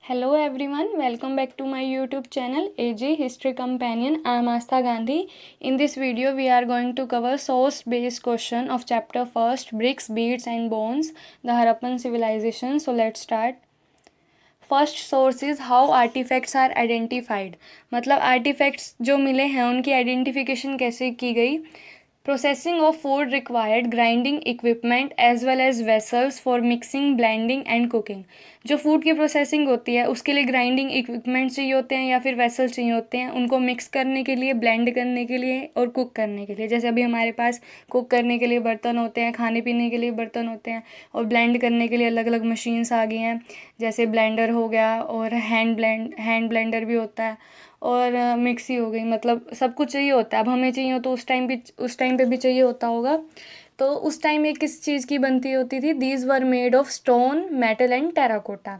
Hello everyone, welcome back to my YouTube channel AG History Companion. I am Astha Gandhi. In this video, we are going to cover source-based question of chapter first, bricks, beads and bones, the Harappan civilization. So let's start. First source is how artifacts are identified, मतलब artifacts जो मिले हैं उनकी identification कैसे की गई. Processing of food required grinding equipment as well as vessels for mixing blending and cooking. जो food की प्रोसेसिंग होती है उसके लिए ग्राइंडिंग इक्विपमेंट चाहिए होते हैं या फिर वेसल चाहिए होते हैं, उनको मिक्स करने के लिए, ब्लेंड करने के लिए और कुक करने के लिए. जैसे अभी हमारे पास कुक करने के लिए बर्तन होते हैं, खाने पीने के लिए बर्तन होते हैं, और ब्लेंड करने के लिए अलग अलग मशीन्स आ गई हैं, जैसे ब्लेंडर हो गया और हैंड ब्लेंडर भी होता है, और मिक्सी हो गई. मतलब सब कुछ चाहिए होता है. अब हमें चाहिए हो तो उस टाइम पे भी चाहिए होता होगा. तो उस टाइम ये किस चीज़ की बनती होती थी? These were made of stone, metal and terracotta.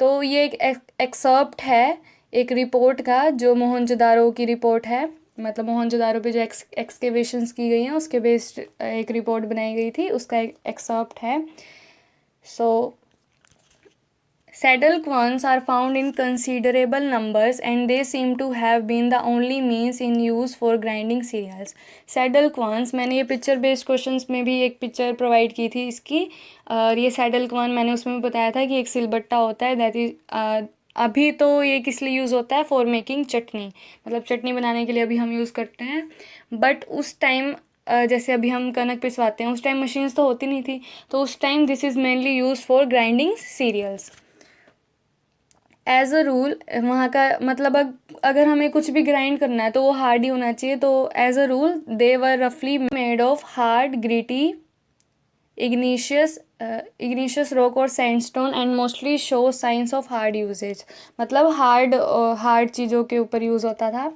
तो ये एक एक्सर्प्ट है एक रिपोर्ट का, जो मोहनजोदारो की रिपोर्ट है. मतलब मोहनजोदारो पे जो एक्सकेवेशंस की गई हैं उसके बेस्ड एक रिपोर्ट बनाई गई थी, उसका एक एक्सर्प्ट है. सो saddle querns are found in considerable numbers and they seem to have been the only means in use for grinding cereals. saddle querns, मैंने ये पिक्चर बेस्ड क्वेश्चंस में भी एक पिक्चर प्रोवाइड की थी इसकी, और ये saddle quern मैंने उसमें भी बताया था कि एक सिलबट्टा होता है. दैट इज अभी तो ये किस लिए यूज़ होता है? फॉर मेकिंग चटनी, मतलब चटनी बनाने के लिए अभी हम यूज़ करते हैं. बट उस टाइम जैसे अभी हम कनक पिसवाते हैं, उस टाइम मशीन्स तो होती नहीं थी, तो उस time this is mainly use for grinding cereals. As a rule वहाँ का मतलब अगर हमें कुछ भी ग्राइंड करना है तो वो हार्ड ही होना चाहिए. तो as a rule they were रफली made of hard, gritty, igneous rock और sandstone and mostly show signs of hard usage. मतलब हार्ड चीज़ों के ऊपर यूज़ होता था.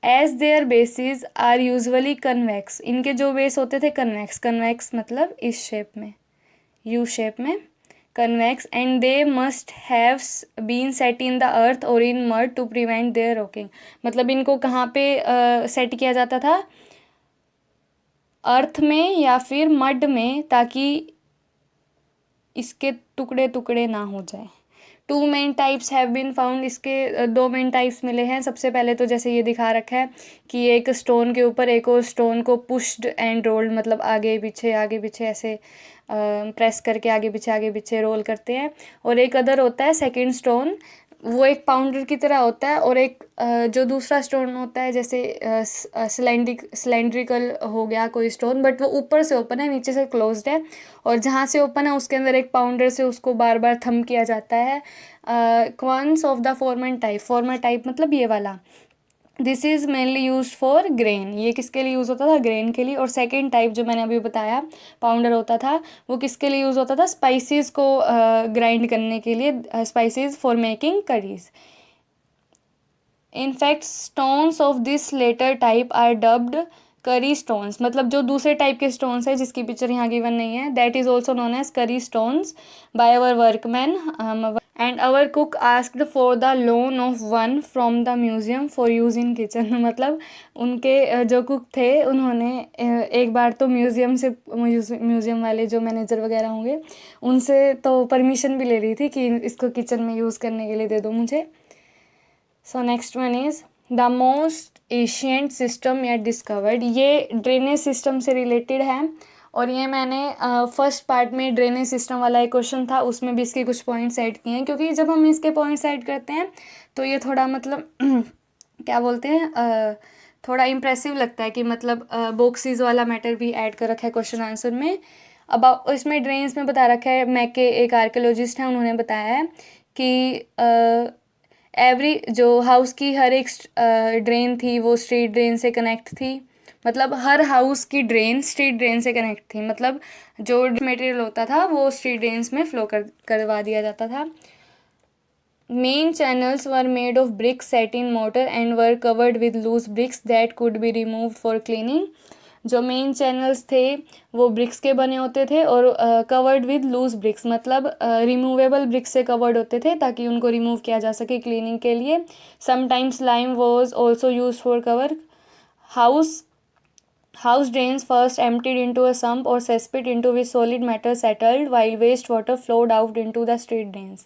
As their bases are usually convex, इनके जो बेस होते थे कन्वेक्स मतलब इस शेप में, यू शेप में, convex, and they must have been set in the earth or in mud to prevent their rocking. मतलब इनको कहाँ पे सेट किया जाता था? अर्थ में या फिर मड में, ताकि इसके टुकड़े टुकड़े ना हो जाए. 2 main types have been found, इसके 2 मेन टाइप्स मिले हैं. सबसे पहले तो जैसे ये दिखा रखा है कि एक स्टोन के ऊपर एक और स्टोन को पुश्ड एंड रोल्ड, मतलब आगे पीछे ऐसे प्रेस करके आगे पीछे रोल करते हैं. और एक अदर होता है सेकंड स्टोन, वो एक पाउंडर की तरह होता है. और एक जो दूसरा स्टोन होता है, जैसे सिलेंड्रिकल हो गया कोई स्टोन, बट वो ऊपर से ओपन है, नीचे से क्लोज्ड है, और जहाँ से ओपन है उसके अंदर एक पाउंडर से उसको बार बार थम किया जाता है. क्वांस ऑफ द फॉर्मर टाइप मतलब ये वाला. This is mainly use for grain, ये किसके लिए यूज़ होता था? ग्रेन के लिए. और सेकेंड टाइप जो मैंने अभी बताया पाउंडर होता था, वो किसके लिए यूज़ होता था? स्पाइसेस को ग्राइंड करने के लिए, spices for making curries. In fact, stones of this later type are dubbed करी स्टोन्स. मतलब जो दूसरे टाइप के स्टोन्स है जिसकी पिक्चर यहाँ गिवन नहीं है, that is also known as curry stones by our workmen. And our cook asked for the loan of one from the museum for use in kitchen. मतलब उनके जो कुक थे उन्होंने एक बार तो म्यूज़ियम वाले जो मैनेजर वगैरह होंगे उनसे तो परमिशन भी ले रही थी कि इसको किचन में यूज़ करने के लिए दे दो मुझे. So next one is the most ancient system yet discovered. ये ड्रेनेज सिस्टम से रिलेटेड है, और ये मैंने फर्स्ट पार्ट में ड्रेनेज सिस्टम वाला एक क्वेश्चन था, उसमें भी इसके कुछ पॉइंट्स ऐड किए हैं, क्योंकि जब हम इसके पॉइंट्स ऐड करते हैं तो ये थोड़ा मतलब क्या बोलते हैं, थोड़ा इम्प्रेसिव लगता है कि मतलब बॉक्सेस वाला मैटर भी ऐड कर रखा है क्वेश्चन आंसर में. अब इसमें ड्रेन्स में बता रखा है, मैके एक आर्कियोलॉजिस्ट हैं, उन्होंने बताया है कि एवरी जो हाउस की हर एक ड्रेन थी वो स्ट्रीट ड्रेन से कनेक्ट थी. मतलब हर हाउस की ड्रेन स्ट्रीट ड्रेन से कनेक्ट थी, मतलब जो मटेरियल होता था वो स्ट्रीट ड्रेन्स में फ्लो करवा दिया जाता था. Main channels were made of bricks set in mortar and were covered with loose bricks that could be removed for cleaning. जो मेन चैनल्स थे वो ब्रिक्स के बने होते थे, और कवर्ड विद लूज ब्रिक्स मतलब रिमूवेबल ब्रिक्स से कवर्ड होते थे ताकि उनको रिमूव किया जा सके क्लीनिंग के लिए. Sometimes lime was also use for cover. House drains first emptied into a sump or cesspit into which solid matter settled while waste water flowed out into the street drains.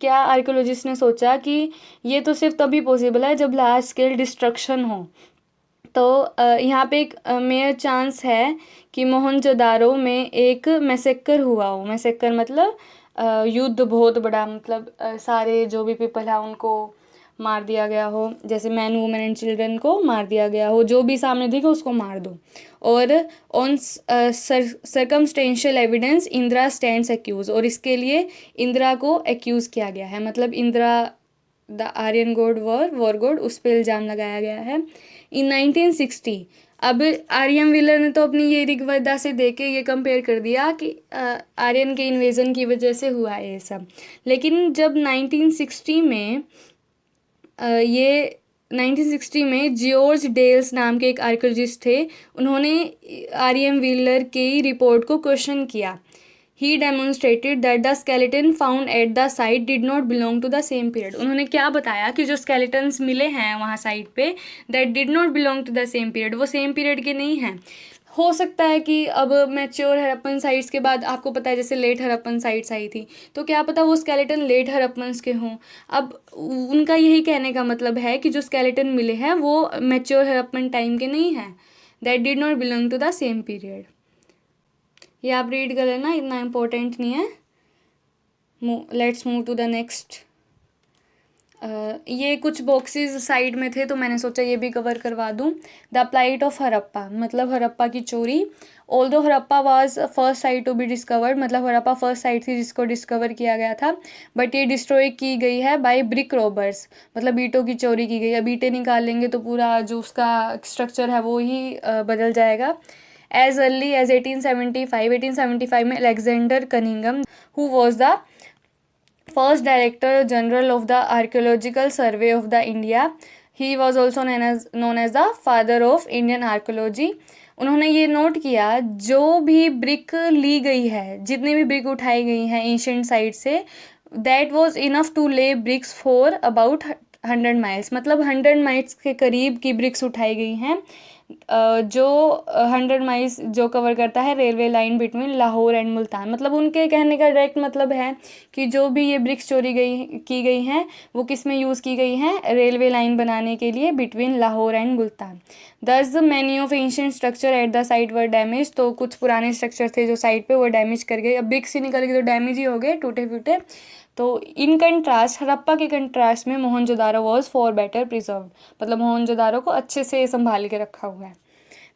क्या archaeologist ने सोचा कि ये तो सिर्फ तभी possible है जब लार्ज स्केल डिस्ट्रक्शन हो। तो यहाँ पे एक मेयर चांस है कि मोहनजोदारो में एक मैसेकर हुआ हो। मैसेकर मतलब युद्ध बहुत बड़ा, मतलब सारे जो भी पीपल है उनको मार दिया गया हो, जैसे मैन वुमेन एंड चिल्ड्रन को मार दिया गया हो, जो भी सामने दिखे उसको मार दो। और on circumstantial evidence Indra stands accuse, और इसके लिए इंदिरा को एक्यूज किया गया है, मतलब Indra the Aryan god war god, उस पर इल्ज़ाम लगाया गया है। इन 1960, अब आर्यन व्हीलर ने तो अपनी ये ऋग्वेदा से देके ये कंपेयर कर दिया कि आर्यन के इन्वेजन की वजह से हुआ है ये सब। लेकिन जब 1960 में ये 1960 में जॉर्ज डेल्स नाम के एक आर्कियोलॉजिस्ट थे, उन्होंने आर्यन व्हीलर की रिपोर्ट को क्वेश्चन किया। He demonstrated that the skeleton found at the site did not belong to the same period. उन्होंने क्या बताया कि जो skeletons मिले हैं वहाँ साइट पे, that did not belong to the same period, वो सेम पीरियड के नहीं हैं। हो सकता है कि अब मैच्योर हड़प्पन साइट्स के बाद आपको पता है जैसे लेट हड़प्पन साइट्स आई थी, तो क्या पता वो स्केलेटन लेट हड़प्पन्स के हों। अब उनका यही कहने का मतलब है कि जो स्केलेटन मिले हैं वो मैच्योर हड़प्पन टाइम के नहीं हैं, that did not belong to the same period. ये आप रीड कर लेना, इतना इम्पोर्टेंट नहीं है। Let's move to the next. ये कुछ बॉक्सेस साइड में थे तो मैंने सोचा ये भी कवर करवा दूँ। द प्लाइट ऑफ हड़प्पा, मतलब हड़प्पा की चोरी। Although Harappa was first site to be discovered, मतलब हड़प्पा फर्स्ट साइट थी जिसको डिस्कवर किया गया था, बट ये डिस्ट्रॉय की गई है बाय ब्रिक रॉबर्स, मतलब ईंटों की चोरी की गई। अब ईंटें निकाल लेंगे तो पूरा जो उसका स्ट्रक्चर है वो ही बदल जाएगा। As early as 1875 में Alexander Cunningham, who was the first director general of the archaeological survey of the India, he was also known as the father of Indian archaeology। उन्होंने ये नोट किया जो भी ब्रिक ली गई है, जितनी भी ब्रिक उठाई गई हैं एंशिएंट साइट से, दैट वाज इनफ टू ले ब्रिक्स फॉर अबाउट 100 माइल्स, मतलब 100 माइल्स के करीब की ब्रिक्स उठाई गई हैं, जो 100 माइल्स जो कवर करता है railway line between Lahore and Multan. मतलब उनके कहने का डायरेक्ट मतलब है कि जो भी ये ब्रिक्स चोरी की गई हैं वो किस में यूज़ की गई हैं, रेलवे लाइन बनाने के लिए बिटवीन लाहौर एंड मुल्तान। दस many of ancient structure at the site were damage, तो कुछ पुराने स्ट्रक्चर थे जो साइट पे वो डैमेज कर गए। अब ब्रिक्स ही निकल गई तो डैमेज ही हो गए, टूटे फूटे। तो इन कंट्रास्ट, हड़प्पा के कंट्रास्ट में Mohenjodaro was for better preserved, मतलब मोहनजोदारो को अच्छे से संभाल के रखा हुआ है।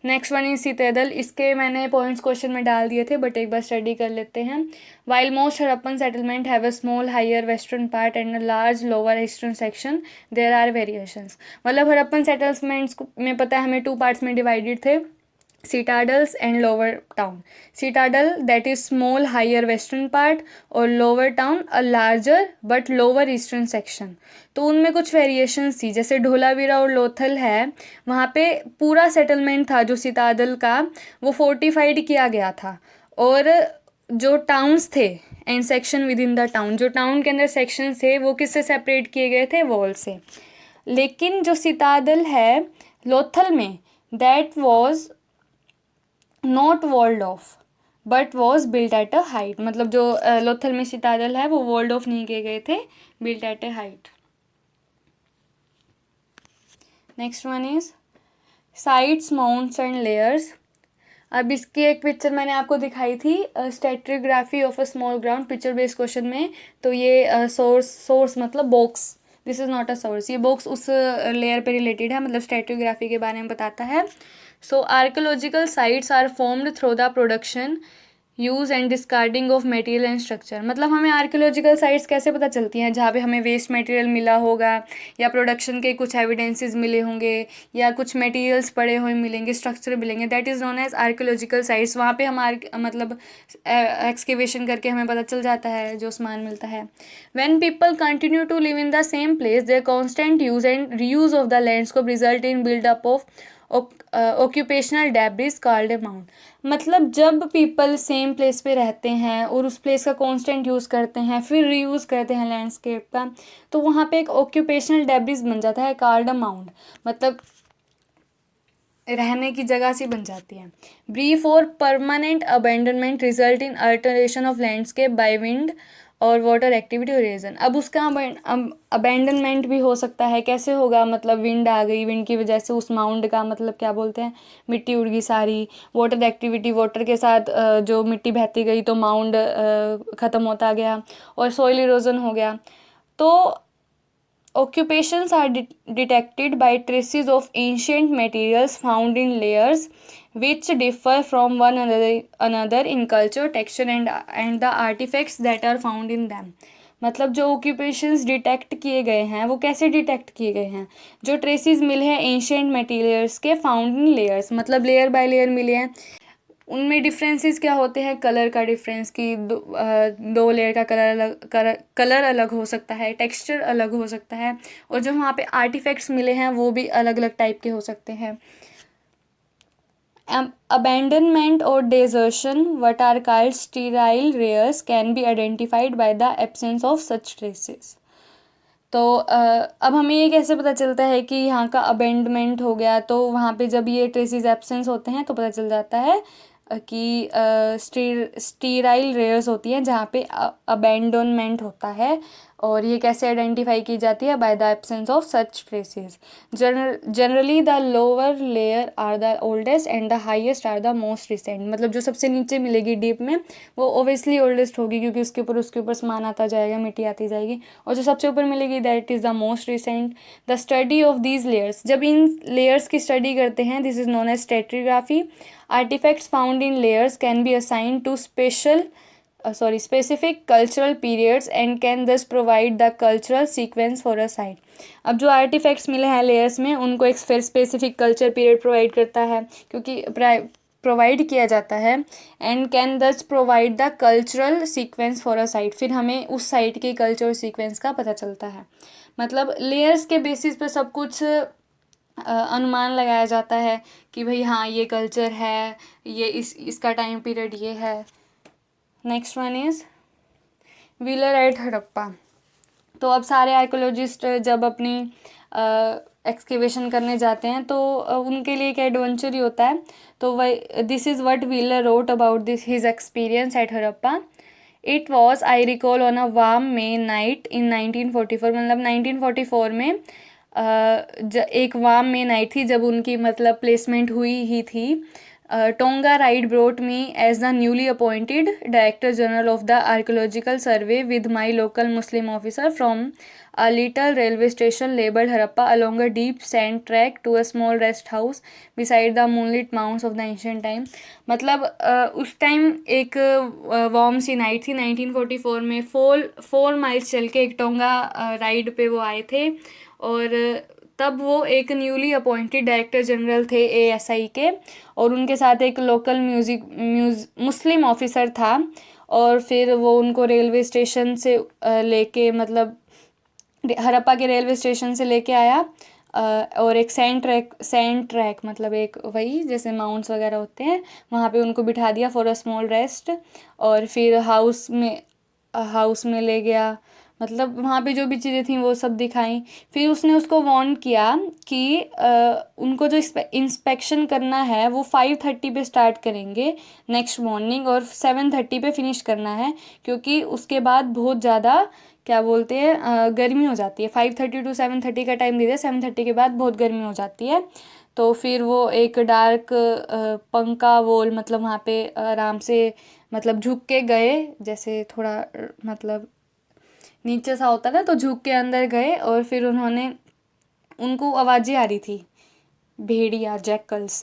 नेक्स्ट वन इज सितादेल, इसके मैंने पॉइंट्स क्वेश्चन में डाल दिए थे बट एक बार स्टडी कर लेते हैं। While most Harappan settlement have a small higher western part and a large lower eastern section, there are variations. मतलब हड़प्पन सेटलमेंट्स में पता है हमें 2 पार्ट्स में डिवाइडेड थे, citadels and lower town। citadel that is small higher western part और lower town a larger but lower eastern section। तो उनमें कुछ वेरिएशंस थी, जैसे ढोलावीरा और लोथल है, वहाँ पे पूरा सेटलमेंट था जो सितादल का वो फोर्टिफाइड किया गया था, और जो टाउन्स थे and section with in the town, जो टाउन के अंदर सेक्शन थे वो किससे सेपरेट किए गए थे, वॉल से। लेकिन जो सितादल है लोथल में, that was not walled off but was built at a height, मतलब जो लोथल में सितादल है वो वॉल्ड ऑफ नहीं किए गए थे, built at a height. Next one is sites, mounds and layers. अब इसकी एक पिक्चर मैंने आपको दिखाई थी stratigraphy of a small ground, picture based question में। तो ये सोर्स मतलब box, this is not a source, ये बॉक्स उस लेयर पे रिलेटेड है, मतलब स्ट्रेटिग्राफी के बारे में बताता है। So archaeological sites are formed through the production, use and discarding of material and structure. मतलब हमें आर्कियोलॉजिकल साइट्स कैसे पता चलती हैं, जहाँ पे हमें वेस्ट मटेरियल मिला होगा या प्रोडक्शन के कुछ एविडेंसेस मिले होंगे या कुछ मटेरियल्स पड़े हुए मिलेंगे, स्ट्रक्चर मिलेंगे, that is known as archaeological sites. वहाँ पे हम मतलब एक्सकेवेशन करके हमें पता चल जाता है जो सामान मिलता है। When people continue to live in the same place, there constant use and reuse of the landscape result in buildup of occupational debris called a mound. मतलब जब पीपल सेम प्लेस पे रहते हैं और उस प्लेस का कांस्टेंट यूज़ करते हैं, फिर रीयूज़ करते हैं लैंडस्केप का, तो वहाँ पे एक ऑक्यूपेशनल डेब्रिस बन जाता है, कॉल्ड अमाउंट, मतलब रहने की जगह सी बन जाती है। ब्रीफ और permanent abandonment result in alteration of landscape by wind और वाटर एक्टिविटी और इरोजन। अब उसका अबैंडनमेंट भी हो सकता है। कैसे होगा? मतलब विंड आ गई, विंड की वजह से उस माउंट का मतलब क्या बोलते हैं, मिट्टी उड़ गई सारी। वाटर एक्टिविटी, वाटर के साथ जो मिट्टी बहती गई तो माउंट ख़त्म होता गया। और सॉइल इरोजन हो गया। तो occupations are detected by traces of ancient materials found in layers which differ from one another in culture, texture and the artifacts that are found in them। मतलब जो occupations डिटेक्ट किए गए हैं वो कैसे डिटेक्ट किए गए हैं? जो ट्रेसिस मिले हैं एंशियंट मटेरियल्स के, फाउंड इन लेयर्स, मतलब लेयर बाय लेयर मिले हैं। उनमें डिफरेंसेस क्या होते हैं? कलर का डिफरेंस, कि दो लेयर का कलर अलग हो सकता है, टेक्सचर अलग हो सकता है। और जो वहाँ पे आर्टिफैक्ट्स मिले हैं वो भी अलग अलग टाइप के हो सकते हैं। Abandonment or desertion, what are called sterile layers, can be identified by the absence of such traces। तो अब हमें ये कैसे पता चलता है कि यहाँ का अबेंडमेंट हो गया? तो वहाँ पे जब ये ट्रेसेस एब्सेंस होते हैं तो पता चल जाता है कि स्टीराइल रेयर्स होती हैं जहाँ पे अबेंडोनमेंट होता है। और ये कैसे आइडेंटिफाई की जाती है? By the absence of such traces. Generally the lower layer are the oldest and the highest are the most recent. मतलब जो सबसे नीचे मिलेगी डीप में वो ओबियसली ओल्डेस्ट होगी, क्योंकि उसके ऊपर सामान आता जाएगा, मिट्टी आती जाएगी। और जो सबसे ऊपर मिलेगी that is the most recent. The study of these layers, जब इन लेयर्स की स्टडी करते हैं, this is known as stratigraphy. Artifacts found in layers can be assigned to specific cultural periods and can thus provide the cultural sequence for a site। अब जो artefacts मिले हैं layers में उनको एक फिर स्पेसिफिक कल्चर पीरियड प्रोवाइड करता है, क्योंकि प्रोवाइड किया जाता है। एंड कैन दस provide the cultural sequence for a site, फिर हमें उस साइट के कल्चर सीक्वेंस का पता चलता है। मतलब लेयर्स के बेसिस पे सब कुछ अनुमान लगाया जाता है कि भाई हाँ ये कल्चर है, ये इसका टाइम पीरियड ये है। Next one is Wheeler at Harappa. तो अब सारे आर्कोलॉजिस्ट जब अपनी एक्सकेवेशन करने जाते हैं तो उनके लिए एक एडवेंचर ही होता है। तो वही this is what wheeler wrote about this his experience eight Harappa. It was I recall on a warm may night in 1944। मतलब 1944 में एक वार्म मे नाइट थी जब उनकी मतलब प्लेसमेंट हुई ही थी। Tonga Ride brought me as the newly appointed Director General of the Archaeological Survey with my local Muslim officer from a little railway station labeled Harappa along a deep sand track to a small rest house beside the moonlit mounds of the ancient time। मतलब उस time एक warm सी night थी 1944 में। 4 miles चल के एक tonga ride पे वो आए थे। और तब वो एक न्यूली अपॉइंटेड डायरेक्टर जनरल थे ASI के, और उनके साथ एक लोकल मुस्लिम ऑफिसर था। और फिर वो उनको रेलवे स्टेशन से लेके मतलब हड़प्पा के रेलवे स्टेशन से लेके आया। और एक सैंड ट्रैक मतलब एक वही जैसे माउंट्स वगैरह होते हैं वहाँ पे उनको बिठा दिया फॉर अ स्मॉल रेस्ट। और फिर हाउस में ले गया। मतलब वहाँ पे जो भी चीज़ें थी वो सब दिखाई। फिर उसने उसको वार्न किया कि उनको जो इंस्पेक्शन करना है वो 5:30 पे स्टार्ट करेंगे नेक्स्ट मॉर्निंग, और 7:30 पे फिनिश करना है, क्योंकि उसके बाद बहुत ज़्यादा क्या बोलते हैं गर्मी हो जाती है। 5:30 to 7:30 का टाइम दे दिया, 7:30 के बाद बहुत गर्मी हो जाती है। तो फिर वो एक डार्क पंका वॉल मतलब वहाँ पे आराम से मतलब झुक के गए, जैसे थोड़ा मतलब नीचे सा होता ना, तो झुक के अंदर गए। और फिर उनको आवाज़ें आ रही थी, भेड़िया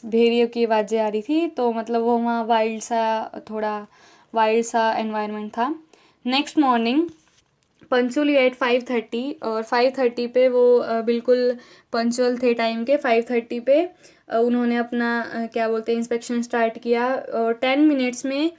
भेड़ियों की आवाज़ें आ रही थी। तो मतलब वो वहाँ थोड़ा वाइल्ड सा एनवायरनमेंट था। नेक्स्ट मॉर्निंग पंचुअली एट 5:30, और 5:30 पे वो बिल्कुल पंचुअल थे टाइम के। 5:30 पे उन्होंने अपना क्या बोलते हैं इंस्पेक्शन स्टार्ट किया। और 10 मिनट्स में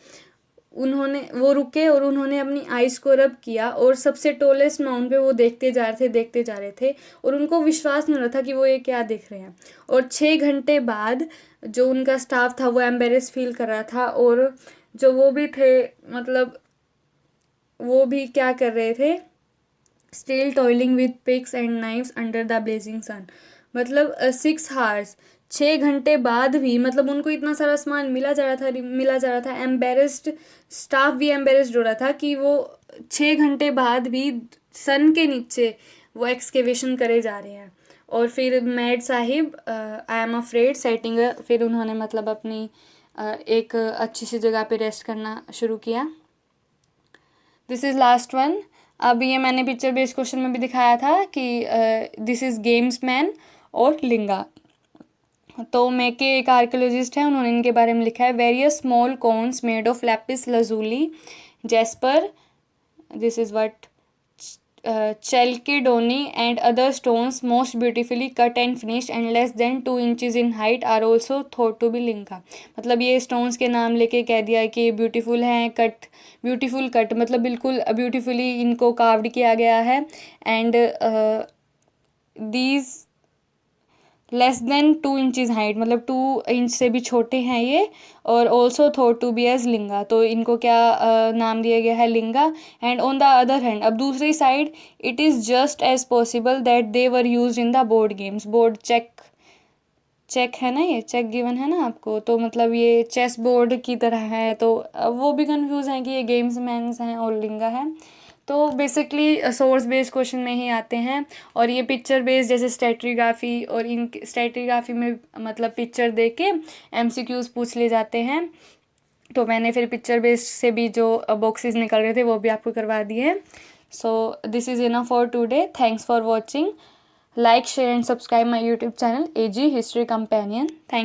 वो रुके और उन्होंने अपनी आइज़ को रब किया, और सबसे टॉलेस्ट माउंट पे वो देखते जा रहे थे। और उनको विश्वास नहीं हो रहा था कि वो ये क्या देख रहे हैं। और 6 घंटे बाद जो उनका स्टाफ था वो एम्बेरस फील कर रहा था। और जो वो भी थे मतलब वो भी क्या कर रहे थे, still toiling with picks and knives under the blazing sun. मतलब 6 hours 6 घंटे बाद भी मतलब उनको इतना सारा सामान मिला जा रहा था, एम्बेरस्ड स्टाफ भी एम्बेरस्ड हो रहा था कि वो 6 घंटे बाद भी सन के नीचे वो एक्सकेवेशन करे जा रहे हैं। और फिर mad Sahib I am afraid setting, फिर उन्होंने मतलब अपनी एक अच्छी सी जगह पे रेस्ट करना शुरू किया। This is last one. अब ये मैंने पिक्चर बेस्ड क्वेश्चन में भी दिखाया था कि दिस इज़ गेम्स मैन और लिंगा। तो मेके एक आर्कियोलॉजिस्ट है, उन्होंने इनके बारे में लिखा है, various small cons made of Lapis lazuli, Jasper, this is what, chalcedony and other stones most beautifully cut and finished and less than 2 inches in height are also thought to be linga। मतलब ये stones के नाम लेके कह दिया कि ये beautiful हैं, ब्यूटीफुल कट मतलब बिल्कुल ब्यूटीफुली इनको कार्व्ड किया गया है। And these less than 2 inches height मतलब 2 इंच से भी छोटे हैं ये, और also thought to be as linga, तो इनको क्या नाम दिया गया है, linga. And on the other hand, अब दूसरी side, it is just as possible that they were use in the board games. Board check है ना, ये चेक गिवन है ना आपको, तो मतलब ये चेस बोर्ड की तरह है, तो वो भी कंफ्यूज हैं कि ये गेम्स मैन्स हैं और लिंगा है। तो बेसिकली सोर्स बेस्ड क्वेश्चन में ही आते हैं। और ये पिक्चर बेस्ड जैसे स्ट्रेटरीग्राफी, और इन स्ट्रेटरीग्राफी में मतलब पिक्चर देख के एमसीक्यूज पूछ ले जाते हैं। तो मैंने फिर पिक्चर बेस्ड से भी जो बॉक्सेस निकल रहे थे वो भी आपको करवा दिए हैं। So this is enough for today, thanks for watching, like share and subscribe my YouTube channel AG history companion. Thanks.